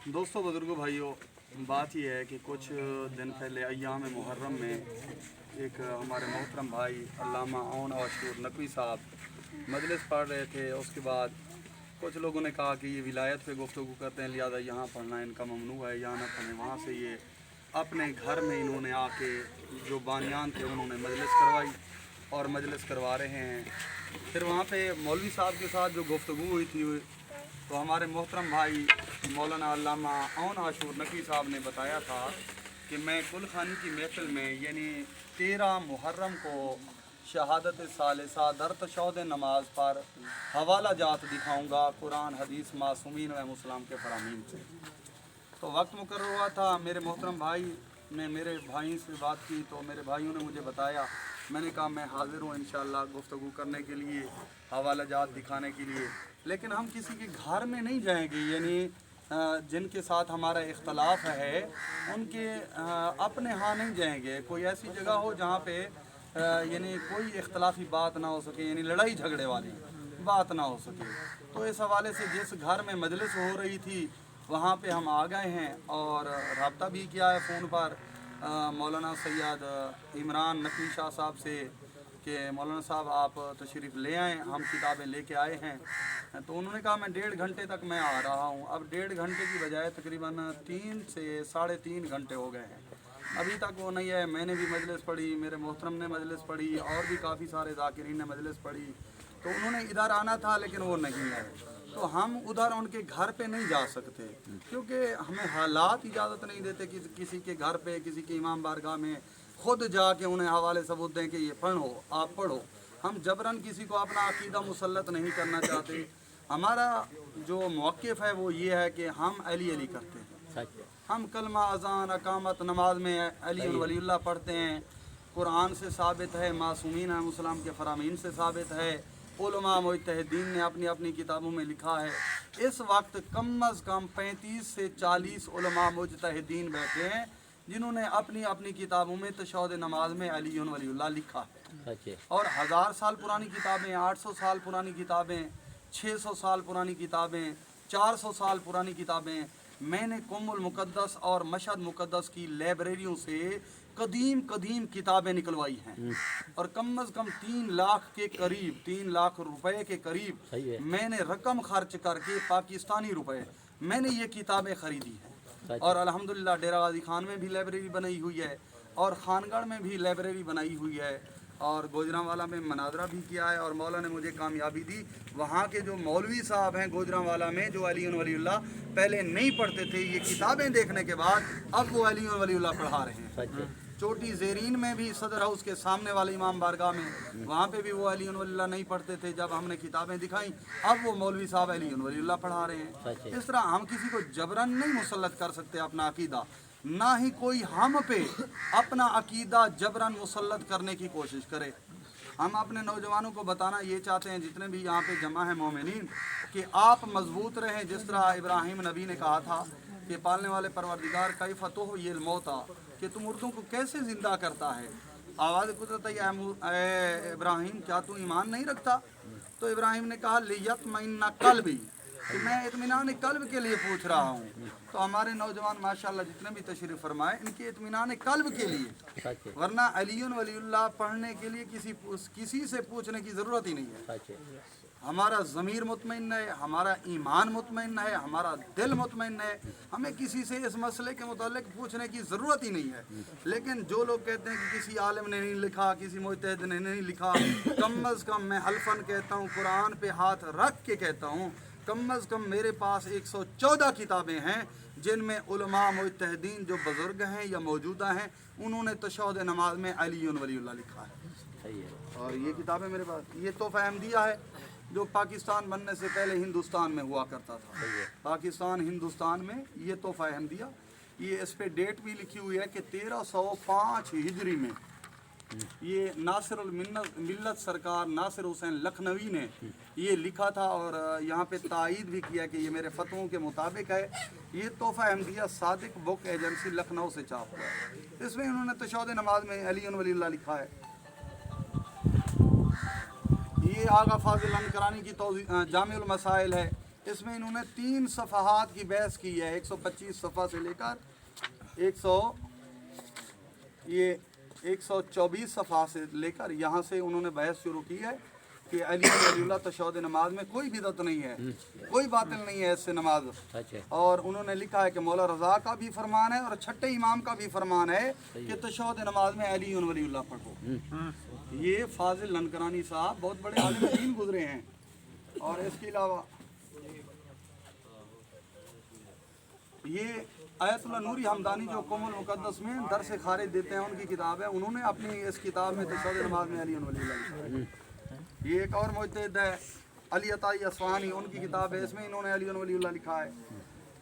दोस्तों, बुजुर्गों, भाइयों, बात यह है कि कुछ दिन पहले अय्याम मुहर्रम में एक हमारे मोहतरम भाई अल्लामा औन आशूर नकवी साहब मजलिस पढ़ रहे थे। उसके बाद कुछ लोगों ने कहा कि ये विलायत पे गुफ्तगू करते हैं, लिहाजा यहाँ पढ़ना इनका ममनू है, यहाँ ना पढ़ें। वहाँ से ये अपने घर में इन्होंने आके जो बानियान थे उन्होंने मजलिस करवाई और मजलिस करवा रहे हैं। फिर वहाँ पे मौलवी साहब के साथ जो गुफ्तगू हुई थी तो हमारे मोहतरम भाई मौलाना अल्लामा औन आशूर नकवी साहब ने बताया था कि मैं कुल खानी की महफिल में यानी 13 मुहर्रम को शहादत सालिसा दर तशहुद नमाज पर हवाला जात दिखाऊंगा कुरान हदीस मासूमीन व मुसलमान के फरामीन से। तो वक्त मुकर्रर हुआ था। मेरे मोहतरम भाई ने मेरे भाई से बात की तो मेरे भाइयों ने मुझे बताया। मैंने कहा मैं हाज़िर हूँ इंशाअल्लाह गुफ्तगू करने के लिए, हवाला जात दिखाने के लिए, लेकिन हम किसी के घर में नहीं जाएंगे। यानी जिनके साथ हमारा इख्तलाफ है उनके अपने यहाँ नहीं जाएंगे। कोई ऐसी जगह हो जहाँ पे यानी कोई इख्तलाफी बात ना हो सके, यानी लड़ाई झगड़े वाली बात ना हो सके। तो इस हवाले से जिस घर में मजलिस हो रही थी वहाँ पे हम आ गए हैं और रब्ता भी किया है फ़ोन पर मौलाना सैयद इमरान नकवी शाह साहब से कि मौलाना साहब आप तशरीफ़ ले आएँ, हम किताबें लेके आए हैं। तो उन्होंने कहा मैं 1.5 घंटे तक मैं आ रहा हूँ। अब 1.5 घंटे की बजाय तकरीबन 3 से 3.5 घंटे हो गए हैं, अभी तक वो नहीं है। मैंने भी मजलिस पढ़ी, मेरे मोहतरम ने मजलिस पढ़ी और भी काफ़ी सारे ज़ाकिरीन ने मजलिस पढ़ी। तो उन्होंने इधर आना था लेकिन वो नहीं है। तो हम उधर उनके घर पे नहीं जा सकते क्योंकि हमें हालात इजाज़त नहीं देते कि किसी के घर पे, किसी के इमाम बारगाह में खुद जाके उन्हें हवाले सबूत दें कि ये पढ़ो, आप पढ़ो। हम जबरन किसी को अपना अकीदा मुसल्लत नहीं करना चाहते। हमारा जो मौक़िफ़ है वो ये है कि हम अली अली करते हैं। हम कलमा अज़ान अकामत नमाज में अली वलीउल्लाह पढ़ते हैं। कुरान से साबित है, मासूमीन मुसलमान के फरामीन से साबित है, उलमा मुज्तहिदीन ने अपनी अपनी किताबों में लिखा है। इस वक्त कम अज़ कम 35 से 40 उलमा मुज्तहिदीन बैठे हैं जिन्होंने अपनी अपनी किताबों में तशहुद नमाज में अली वलीउल्लाह लिखा है। और 1000 साल पुरानी किताबें, 800 साल पुरानी किताबें, 600 साल पुरानी किताबें, 400 साल पुरानी किताबें, मैंने कुम्मुल मुक़द्दस और मशहद मुक़द्दस की लाइब्रेरियों से कदीम किताबें निकलवाई हैं और कम अज़ कम 3 लाख के करीब, 3 लाख रुपए के करीब मैंने रकम खर्च करके पाकिस्तानी रुपए मैंने ये किताबें ख़रीदी हैं। और अल्हम्दुलिल्लाह डेरा गाज़ी खान में भी लाइब्रेरी बनाई हुई है और खानगढ़ में भी लाइब्रेरी बनाई हुई है और गोजरांवाला में मनाजरा भी किया है। और मौला ने मुझे कामयाबी दी। वहाँ के जो मौलवी साहब हैं गोजरांवाला में जो अली वलीउल्लाह पहले नहीं पढ़ते थे, ये किताबें देखने के बाद अब वो अली वलीउल्लाह पढ़ा रहे हैं। चोटी ज़ेरीन में भी सदर हाउस के सामने वाले इमाम बारगाह में वहाँ पे भी वो अली वलीउल्लाह नहीं पढ़ते थे। जब हमने किताबें दिखाई अब वो मौलवी साहब अली वलीउल्लाह पढ़ा रहे हैं। इस तरह हम किसी को जबरन नहीं मुसल्लत कर सकते अपना अकीदा, ना ही कोई हम पे अपना अकीदा जबरन मुसल्लत करने की कोशिश करे। हम अपने नौजवानों को बताना ये चाहते हैं, जितने भी यहाँ पे जमा है मोमिनीन, कि आप मजबूत रहें। जिस तरह इब्राहिम नबी ने कहा था कि पालने वाले परवरदिगार कई फतोह ये मौता, कि तुम मुर्दों को कैसे ज़िंदा करता है। आवाज़ कुदरत इब्राहिम क्या तू ईमान नहीं रखता? तो इब्राहिम ने कहा लियत्मइन्ना क़ल्बी, कि मैं इत्मीनान कल्ब के लिए पूछ रहा हूँ। तो हमारे नौजवान माशाल्लाह जितने भी तशरीफ़ फरमाए इनके इत्मीनान कल्ब के लिए, वरना अली वलीउल्लाह पढ़ने के लिए किसी से पूछने की ज़रूरत ही नहीं है। हमारा ज़मीर मुतमईन है, हमारा ईमान मुतमईन है, हमारा दिल मुतमईन है। हमें किसी से इस मसले के मुतालिक पूछने की ज़रूरत ही नहीं है। लेकिन जो लोग कहते हैं कि किसी आलिम ने नहीं लिखा, किसी मुज्तहिद ने नहीं लिखा, कम अज़ कम मैं हल्फन कहता हूँ, कुरान पे हाथ रख के कहता हूँ, कम अज़ कम मेरे पास 114 किताबें हैं जिनमें उलमा मुज्तहिदीन जो बुज़ुर्ग हैं या मौजूदा हैं उन्होंने तशहुद नमाज में अली वलीउल्लाह लिखा है। और ये किताबें मेरे पास, ये तोहफ़ा अहमदिया है जो पाकिस्तान बनने से पहले हिंदुस्तान में हुआ करता था। पाकिस्तान हिंदुस्तान में ये तोहफ़ा अहमदिया, ये इस पे डेट भी लिखी हुई है कि 1305 हिजरी में ये नासिरुल मिल्लत सरकार नासिर हुसैन लखनवी ने ये लिखा था और यहाँ पे तायीद भी किया कि ये मेरे फतवों के मुताबिक है। ये तोहफ़ा अहमदिया सादिक बुक एजेंसी लखनऊ से छाप हुआ है। इसमें इन्होंने तशहुद नमाज में अली वलीउल्लाह लिखा है। ये आगा फाजिल अनकरानी की जामिउल मसाइल है। इसमें इन्होंने 3 सफ़हात की बहस की है, 125 सफ़ा से लेकर 124 सफ़ा से लेकर यहाँ से उन्होंने बहस शुरू की है कि अली वलीउल्लाह तशहुद नमाज में कोई बिदअत नहीं है, कोई बातिल नहीं है इससे नमाज। और उन्होंने लिखा है कि मौला रज़ा का भी फरमान है और छठे इमाम का भी फरमान है कि तशहुद नमाज में अली वलीउल्लाह पढ़ो। ये फाजिल अनकरानी साहब बहुत बड़े आलिम दीन गुजरे हैं। और इसके अलावा ये आयतुल्लाह नूरी हमदानी जो कौमुल मुक़द्दस में दरस खारिज देते हैं, उनकी किताब है। उन्होंने अपनी इस किताब में तशहुद नमाज में अली वलीउल्लाह लिखा है। ये एक और मुजतहिद है अली अताई अस्फ़हानी, उनकी किताब है, इसमें इन्होंने अली वलीउल्लाह लिखा है।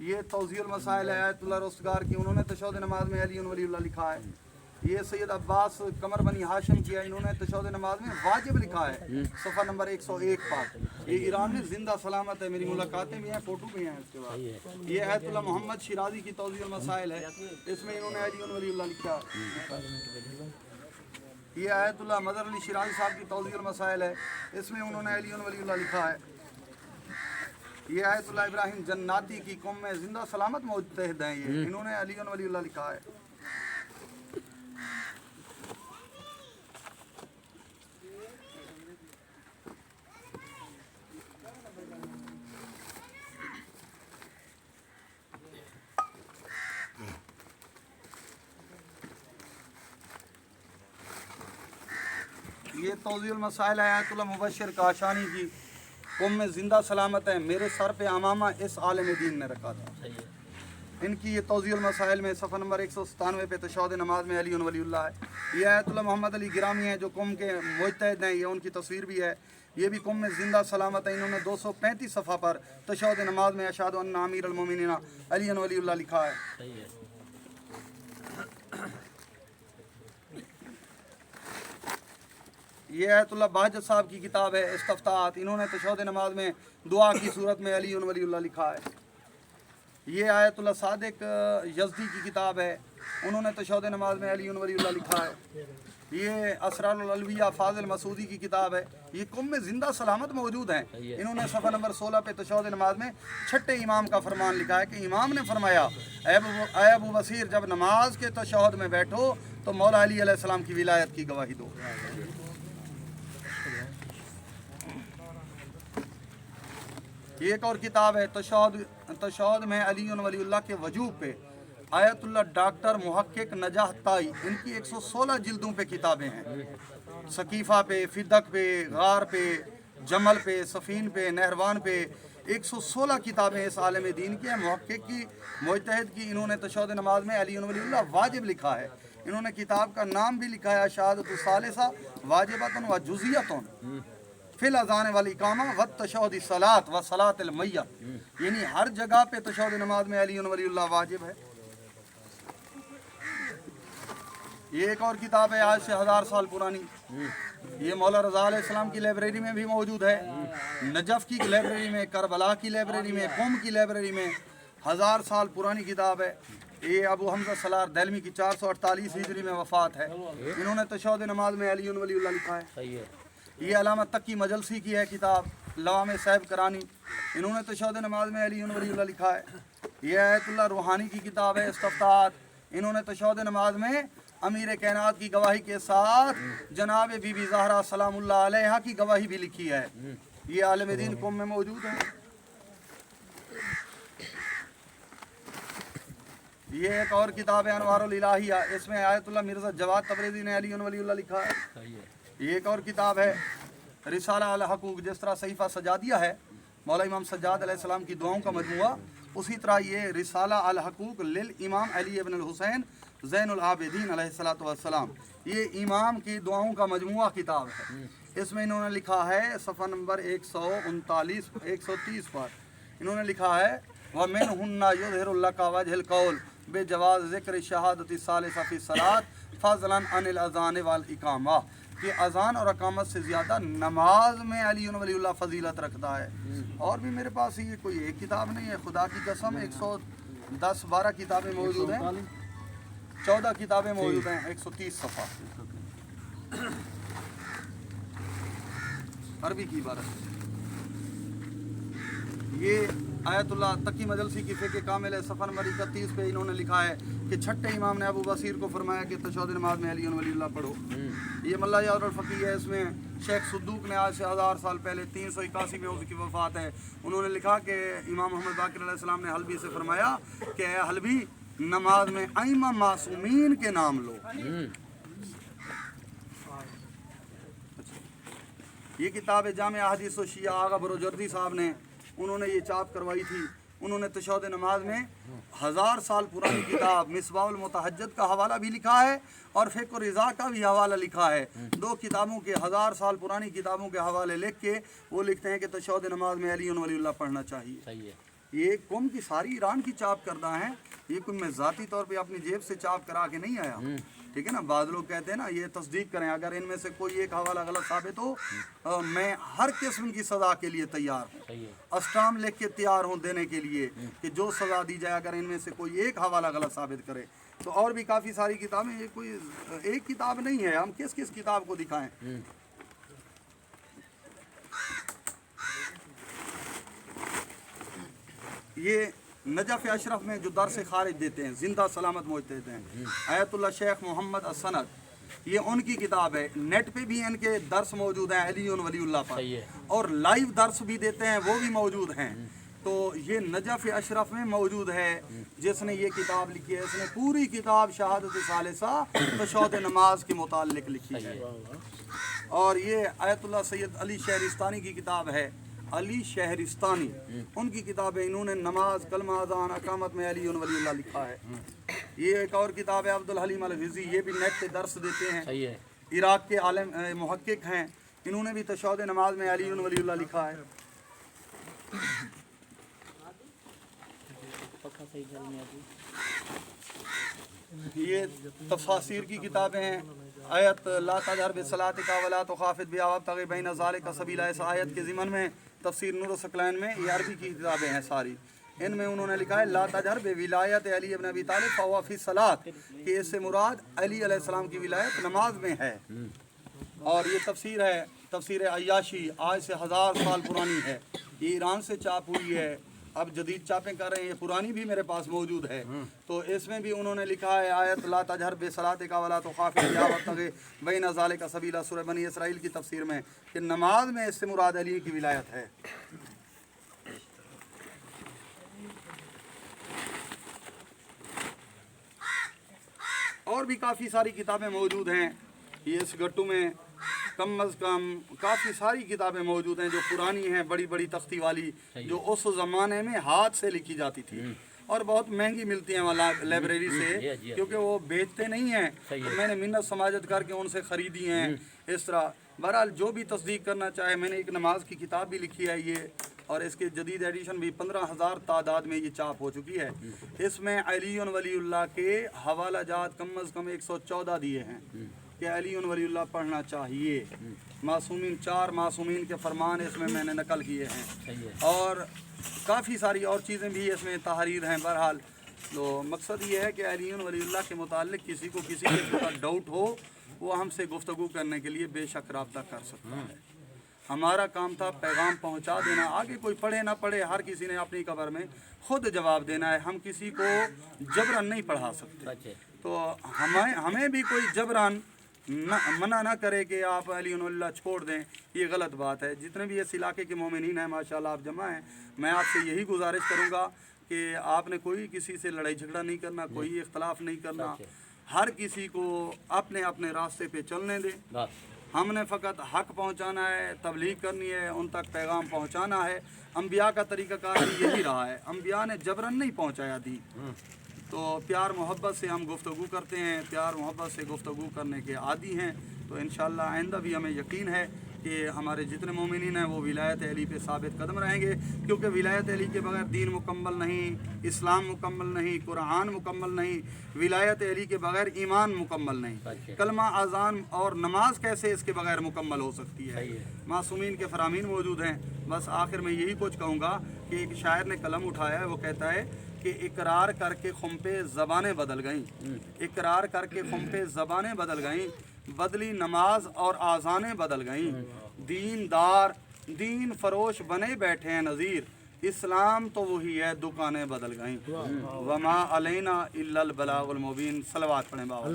ये तौज़ीउल मसाइल है आयतुल्लाह रुस्तगार की, उन्होंने तशहुद नमाज में अली वलीउल्लाह लिखा है। ये सैयद अब्बास कमर बनी हाशिम किया, इन्होंने तशहुद नमाज में वाजिब लिखा है, सफ़ा नंबर 101 पर। ये ईरान में जिंदा सलामत है, मेरी मुलाकातें भी हैं, फ़ोटो भी हैं इसके बाद। ये आयतुल्लाह मोहम्मद शिराजी की तौज़ीउल मसाइल है, इसमें इन्होंने अली वलीउल्लाह लिखा है। ये आयतुल्लाह मदर अली शिराजी साहब की तौज़ीउल मसाइल है, इसमें उन्होंने अली वलीउल्लाह लिखा है। ये आयतुल्लाह इब्राहिम जन्नाती की कौम में जिंदा सलामत मुजतहिद हैं, ये इन्होंने अली वलीउल्लाह लिखा है। ये तौज़ीउल मसाइल है आयतुल्लाह मुबश्शिर काशानी की, कौम में ज़िंदा सलामत है, मेरे सर पे अमामा इस आलिम दीन ने रखा था। इनकी ये तौज़ीउल मसाइल में सफ़ा नंबर 197 पे तशहुद नमाज में अली वलीउल्लाह है। ये आयतुल्लाह मोहम्मद अली गिरामी हैं जो कौम के मुजतहिद हैं, ये उनकी तस्वीर भी है। ये भी कौम में ज़िंदा सलामत है। इन्होंने 235 सफ़ा पर तशहुद नमाज में अशहदु अन्ना अमीरुल मोमिनीन अली वलीउल्लाह लिखा है। ये आयतुल्लाह बहजत साहब की किताब है इस्तफ्ताहात, इन्होंने तशहुद नमाज में दुआ की सूरत में अली वलीउल्लाह लिखा है। ये आयतुल्लाह सादिक यज़दी की किताब है, उन्होंने तशहुद नमाज में अली वलीउल्लाह लिखा है। ये असरारुल अलविया फाजिल मसूदी की किताब है, ये कौम में ज़िंदा सलामत मौजूद हैं। इन्होंने सफ़ा नंबर 16 पे तशहुद नमाज में छठे इमाम का फरमान लिखा है कि इमाम ने फरमाया, ऐ अबू बसीर, जब नमाज के तशहुद में बैठो तो मौला अली अलैहिस्सलाम की विलायत की गवाही दो। ये एक और किताब है तशहुद में अली वलीउल्लाह के वजूब पे, आयतुल्लाह डॉक्टर मुहक्किक नजाह ताई, इनकी 116 जिल्दों पे किताबें हैं। सकीफ़ा पे, फिदक पे, गार पे, जमल पे, सफ़ीन पे, नहरवान पे 116 किताबें इस आलिम दीन की है, मुहक्किक की, मुजतहिद की। इन्होंने तशहुद नमाज में अली वलीउल्लाह वाजिब लिखा है। इन्होंने किताब का नाम भी लिखा है शहादतुस सालिसा वाजिबतुन व जुज़ियतुन फिल अज़ान वाल इकामा व तशहुद सलात व सलातुल मय्यत, यानी हर जगह पे तशहुद नमाज में अली वलीउल्लाह वाजिब है। ये एक और किताब है आज से 1000 साल पुरानी, ये मौला रज़ा अलैहिस्सलाम की लाइब्रेरी में भी मौजूद है, नजफ़ की लाइब्रेरी में, करबला की लाइब्रेरी में, क़ौम की लाइब्रेरी में, 1000 साल पुरानी किताब है। ये अबू हमज़ा सलार दहलवी की 448 हिजरी में वफ़ात है। इन्होंने तशहुद नमाज में अली वलीउल्लाह लिखा है। ये अलामा तकी मजलसी की है किताब लवाम साहिब करानी, इन्होंने तशहुद नमाज में अली वलीउल्लाह लिखा है। ये आयतुल्लाह रूहानी की किताब है इस्तफ्ताहात, इन्होंने तशहुद नमाज में अमीर कायनात की गवाही के साथ जनाब बीबी ज़हरा सलामुल्लाह अलैहा की गवाही भी लिखी है। ये आलिम दीन कौम में मौजूद है। ये एक और किताब है अनवारुल इलाहिया, इसमें आयतुल्लाह मिर्ज़ा जवाद तबरेज़ी ने अली वलीउल्लाह लिखा है। ये एक और किताब है रिसाला अल हकूक, जिस तरह सहीफ़ा सजादिया है मौला इमाम सज्जाद अलैहिस्सलाम की दुआओं का मजमूआ, उसी तरह ये रिसाला अल हकूक लिल इमाम अली इब्न हुसैन ज़ैनुल आबिदीन अलैहिस्सलातु वस्सलाम, ये इमाम की दुआओं का मजमूआ किताब है। इसमें इन्होंने लिखा है सफ़ा नंबर 130 पर इन्होंने लिखा है व मिन हुन्ना युज़हिरुल्लाका वजहल कौल बेजवाज़ ज़िक्र शहादति सालिसा फ़ी सलात फ़ज़लन अनिल अज़ान वल इकामा, कि अज़ान और अकामत से ज़्यादा नमाज में अली वलीउल्लाह फ़जीलत रखता है। और भी मेरे पास ये कोई एक किताब नहीं है, खुदा की कसम 110-12 किताबें मौजूद हैं, 14 किताबें मौजूद हैं, 130 सफ़ा अरबी की इबारत। ये आयतुल्लाह तकी मजलसी की फ़िक़्ह कामिल है, सफ़र नंबर 31 पे इन्होंने लिखा है कि छठे इमाम ने अबू बसीर को फरमाया कि तशहुद नमाज में अली वलीउल्लाह पढ़ो। ये मल्ला यादुल फ़क़ीह है, इसमें शेख सद्दूक ने आज से 1000 साल पहले 381 में उसकी वफ़ात है, उन्होंने लिखा कि इमाम मोहम्मद बाक़िर अलैहिस्सलाम ने हलबी से फरमाया कि हलबी नमाज में अइम्मा मासूमीन के नाम लो। ये किताब है जामे अहादीस व शिया, आगा बरोजर्दी साहब ने उन्होंने ये चाप करवाई थी। उन्होंने तशहुद नमाज में 1000 साल पुरानी किताब मिसबाहुल मुतहज्जद का हवाला भी लिखा है और फ़िक़्ह रिज़ा का भी हवाला लिखा है। दो किताबों के 1000 साल पुरानी किताबों के हवाले लिख के वो लिखते हैं कि तशहुद नमाज में अली वलीउल्लाह पढ़ना चाहिए। सही है। ये कौम की सारी ईरान की चाप करदा है, ये कोई मैं ज़ाती तौर पे अपनी जेब से चाप करा के नहीं आया, ठीक है ना। बाद लोग कहते हैं ना, ये तस्दीक करें, अगर इनमें से कोई एक हवाला गलत साबित हो मैं हर किस्म की सज़ा के लिए तैयार हूँ, अस्टाम लिख के तैयार हूँ देने के लिए कि जो सज़ा दी जाए अगर इनमें से कोई एक हवाला गलत साबित करे। तो और भी काफ़ी सारी किताबें, ये कोई एक किताब नहीं है, हम किस किस किताब को दिखाएँ। ये नजफ़ अशरफ में जो दर से खारिज देते हैं, जिंदा सलामत मौज देते हैं, आयतुल्लाह शेख मोहम्मद असनद, ये उनकी किताब है। नेट पे भी इनके दर्स मौजूद हैं अली वलीउल्लाह पर, और लाइव दर्स भी देते हैं, वो भी मौजूद हैं। तो ये नजफ़ अशरफ में मौजूद है, जिसने ये किताब लिखी है, इसने पूरी किताब शहादत सालिसा तशहुद नमाज के मुताल्लिक़ लिखी है। और ये आयतुल्लाह सैयद अली शहरिस्तानी की किताब है, अली शहरिस्तानी, उनकी किताब है, इन्होंने नमाज कलमा अज़ान अकामत में अली वलीउल्लाह लिखा है। ये एक और किताब है अब्दुल हलीम अल ग़िज़ी, ये भी नेट पे दर्स देते हैं, इराक़ के आलिम मुहक्किक हैं, इन्होंने भी तशहुद नमाज में अली वलीउल्लाह लिखा है। ये तफासिर की किताबें हैं, आयत ला तजहर बिस्सलातिका वला तुखाफिद बिहा वब्तग़ि बैन ज़ालिका सबीला, इस आयत के ज़िमन में तफसीर नूर सकलैन में ये अरबी की किताबें हैं सारी। इनमें उन्होंने लिखा है ला तजहर बिविलायत अली इब्न अबी तालिब फ़हुवा फ़ी सलात, कि इससे मुराद अली अलैहिस्सलाम की विलायत नमाज में है। और ये तफसीर है, तफसीर अय्याशी, आज से 1000 साल पुरानी है, ये ईरान से चाप हुई है, अब जदीद चापें कर रहे हैं, ये पुरानी भी मेरे पास मौजूद है। तो इसमें भी उन्होंने लिखा है आयत ला तजहर बिस्सलातिका वला तुखाफिद बिहा वब्तग़ि बैन ज़ालिका सबीला, सूरह बनी इसराइल की तफसीर में, कि नमाज में इससे मुराद अली की विलायत है। और भी काफ़ी सारी किताबें मौजूद हैं, ये इस गट्टू में कम अज़ कम काफ़ी सारी किताबें मौजूद हैं जो पुरानी हैं, बड़ी बड़ी तख्ती वाली, जो उस ज़माने में हाथ से लिखी जाती थी और बहुत महंगी मिलती हैं वहाँ लाइब्रेरी से, क्योंकि वो बेचते नहीं हैं। तो मैंने मिन्नत समाजत करके उनसे ख़रीदी हैं। इस तरह बहरहाल जो भी तस्दीक करना चाहे, मैंने एक नमाज की किताब भी लिखी है ये, और इसके जदीद एडिशन भी 15,000 तादाद में ये चाप हो चुकी है। इसमें अली वलीउल्लाह के हवाला जात कम अज़ कम 114 दिए हैं कि अली वलीउल्लाह पढ़ना चाहिए। मासूमीन, 4 मासूमीन के फरमान इसमें मैंने नकल किए हैं, और काफ़ी सारी और चीज़ें भी इसमें तहरीर हैं। बहरहाल तो मकसद ये है कि अली वलीउल्लाह के मुताल्लिक़ किसी को किसी का डाउट हो, वो हमसे गुफ्तगू करने के लिए बेशक रब्ता कर सकता है। हमारा काम था पैगाम पहुंचा देना, आगे कोई पढ़े ना पढ़े, हर किसी ने अपनी कब्र में खुद जवाब देना है। हम किसी को जबरन नहीं पढ़ा सकते, तो हमें भी कोई जबरन मना ना करे कि आप अली वलीउल्लाह छोड़ दें, ये गलत बात है। जितने भी इस इलाके के मोमिनीन हैं माशाल्लाह आप जमा हैं, मैं आपसे यही गुजारिश करूँगा कि आपने कोई किसी से लड़ाई झगड़ा नहीं करना, कोई इख्तलाफ नहीं करना, हर किसी को अपने अपने रास्ते पे चलने दें। हमने फ़कत हक़ पहुँचाना है, तबलीग करनी है, उन तक पैगाम पहुँचाना है। अम्बिया का तरीक़ाकार भी यही रहा है, अम्बिया ने जबरन नहीं पहुँचाया दीन। तो प्यार मोहब्बत से हम गुफ्तगू करते हैं, प्यार मोहब्बत से गुफ्तगू करने के आदी हैं। तो इंशाअल्लाह आइंदा भी हमें यकीन है کہ ہمارے جتنے مومنین ہیں وہ ولایت علی پہ ثابت قدم رہیں گے، کیونکہ ولایت علی کے بغیر دین مکمل نہیں، اسلام مکمل نہیں، قرآن مکمل نہیں، ولایت علی کے بغیر ایمان مکمل نہیں، کلمہ اذان اور نماز کیسے اس کے بغیر مکمل ہو سکتی ہے؟ معصومین کے فرامین موجود ہیں۔ بس آخر میں یہی کچھ کہوں گا کہ ایک شاعر نے قلم اٹھایا ہے، وہ کہتا ہے کہ اقرار کر کے خم پہ زبانیں بدل گئیں، اقرار کر کے خم پہ زبانیں بدل گئیں، بدلی نماز اور آذانیں بدل گئیں، دیندار دین فروش بنے بیٹھے ہیں نذیر، اسلام تو وہی ہے دکانیں بدل گئیں، وما علینا الا البلاغ المبین۔ صلوات پڑھیں بابا۔